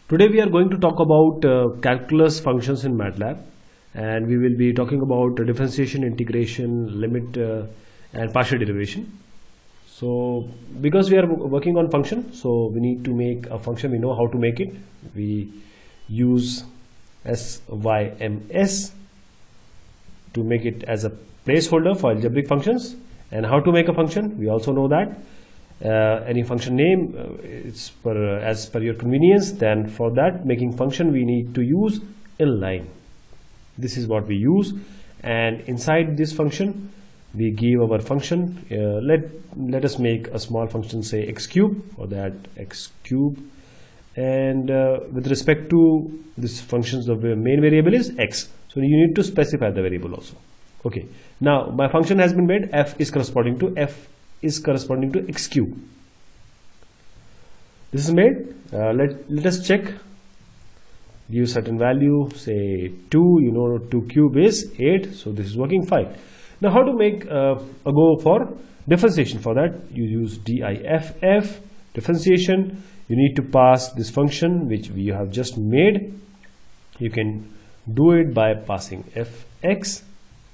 Today we are going to talk about calculus functions in MATLAB, and we will be talking about differentiation, integration, limit and partial derivation. So because we are working on function, so we need to make a function. We know how to make it. We use SYMS to make it as a placeholder for algebraic functions. And how to make a function, we also know that any function name, it's as per your convenience. Then for that making function we need to use inline. This is what we use, and inside this function we give our function. Let us make a small function, say x cube, or that x cube, and with respect to this functions, the main variable is x, so you need to specify the variable also. Okay, now my function has been made. F is corresponding to x cube. This is made. Let us check. Give certain value, say 2. You know 2 cube is 8, so this is working fine. Now how to make a go for differentiation? For that you use DIFF, differentiation. You need to pass this function which we have just made. You can do it by passing fx.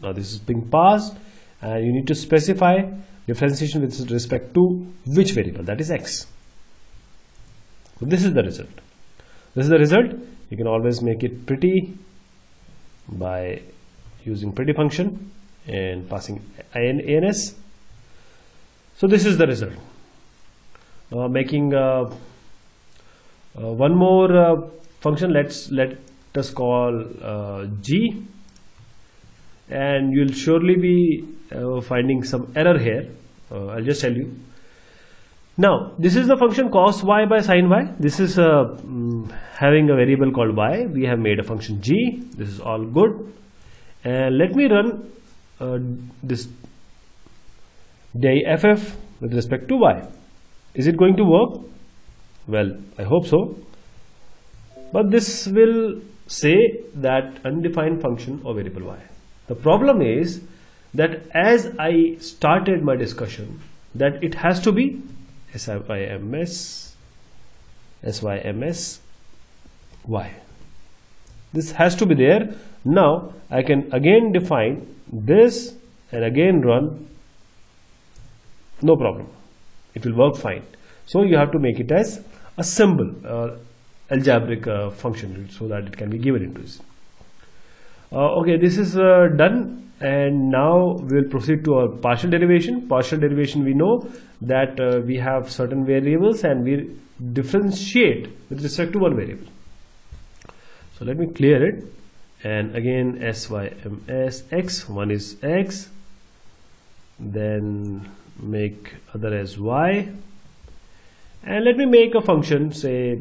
Now this is being passed, and you need to specify differentiation with respect to which variable, that is x. So this is the result. This is the result. You can always make it pretty by using pretty function and passing ans. So this is the result. Making one more function. Let us call g, and you'll surely be finding some error here. I'll just tell you. Now this is the function cos y by sin y. This is having a variable called y. We have made a function g. This is all good, and let me run this DIFF with respect to y. Is it going to work? Well, I hope so, but this will say that undefined function or variable y. The problem is that as I started my discussion, that it has to be SYMS y. This has to be there. Now I can again define this and again run. No problem, it will work fine. So you have to make it as a symbol, algebraic function, so that it can be given into this. Okay, this is done, and now we will proceed to our partial derivation. Partial derivation, we know that we have certain variables and we differentiate with respect to one variable. So let me clear it, and again SYMS x, one is x, then make other as y, and let me make a function, say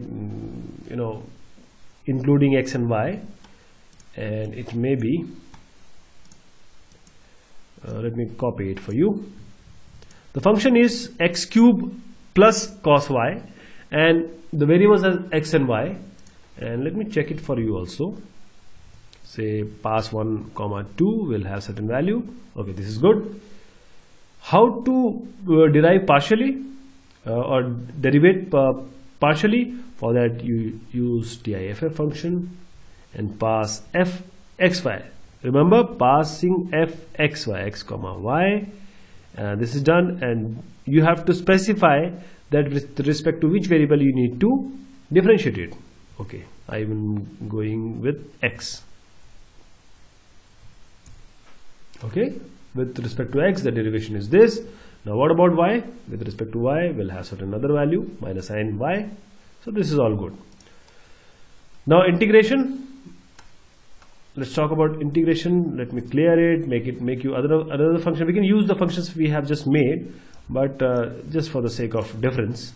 including x and y, and it may be let me copy it for you. The function is x cube plus cos y, and the variables are x and y, and let me check it for you also. Say pass 1, 2 will have certain value. Okay, this is good. How to derive partially or derivate partially? For that you use DIFF function and pass fxy. Remember, passing fxy, x comma y. This is done, and you have to specify that with respect to which variable you need to differentiate it. Okay, I am going with x. Okay, with respect to x the derivation is this. Now what about y? With respect to y, we'll have certain other value minus sin y. So this is all good. Now integration. Let's talk about integration. Let me clear it. Make you another function. We can use the functions we have just made, but just for the sake of difference,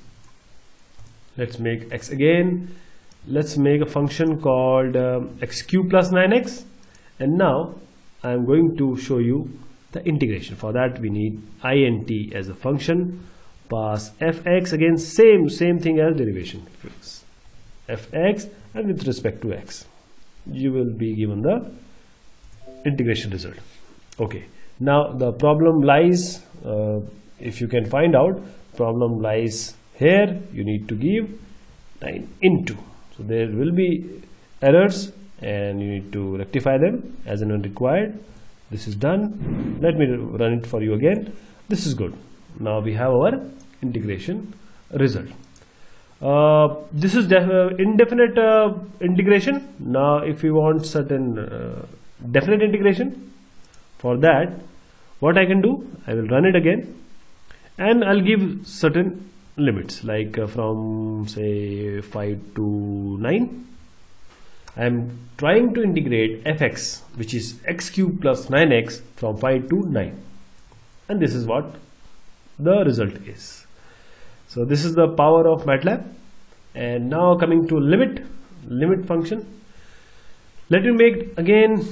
let's make x again. Let's make a function called x cube plus 9x, and now I am going to show you the integration. For that we need int as a function. Pass fx, again same thing as derivation, fx, and with respect to x you will be given the integration result. Okay, now the problem lies, if you can find out, problem lies here. You need to give 9 into. So there will be errors and you need to rectify them as and when required. This is done. Let me run it for you again. This is good. Now we have our integration result. This is indefinite integration. Now if we want certain definite integration, for that what I can do, I will run it again and I'll give certain limits, like from say 5 to 9. I am trying to integrate fx, which is x cube plus 9x, from 5 to 9, and this is what the result is. So this is the power of MATLAB. And now coming to limit function, let me make again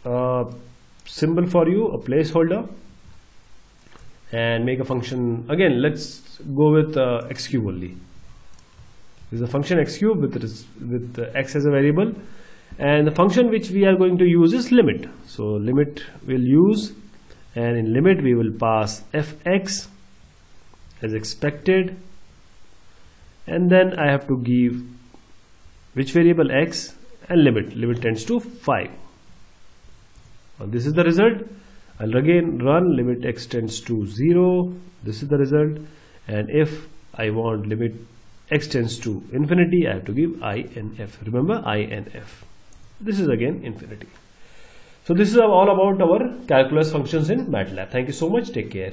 a symbol for you, a placeholder, and make a function again. Let's go with x cube only. This is a function x cube with x as a variable, and the function which we are going to use is limit. So limit we'll use, and in limit we will pass fx as expected, and then I have to give which variable, x, and limit tends to 5. Now this is the result. I'll again run limit x tends to 0. This is the result. And if I want limit x tends to infinity, I have to give I and f. Remember, I and f. This is again infinity. So this is all about our calculus functions in MATLAB. Thank you so much. Take care.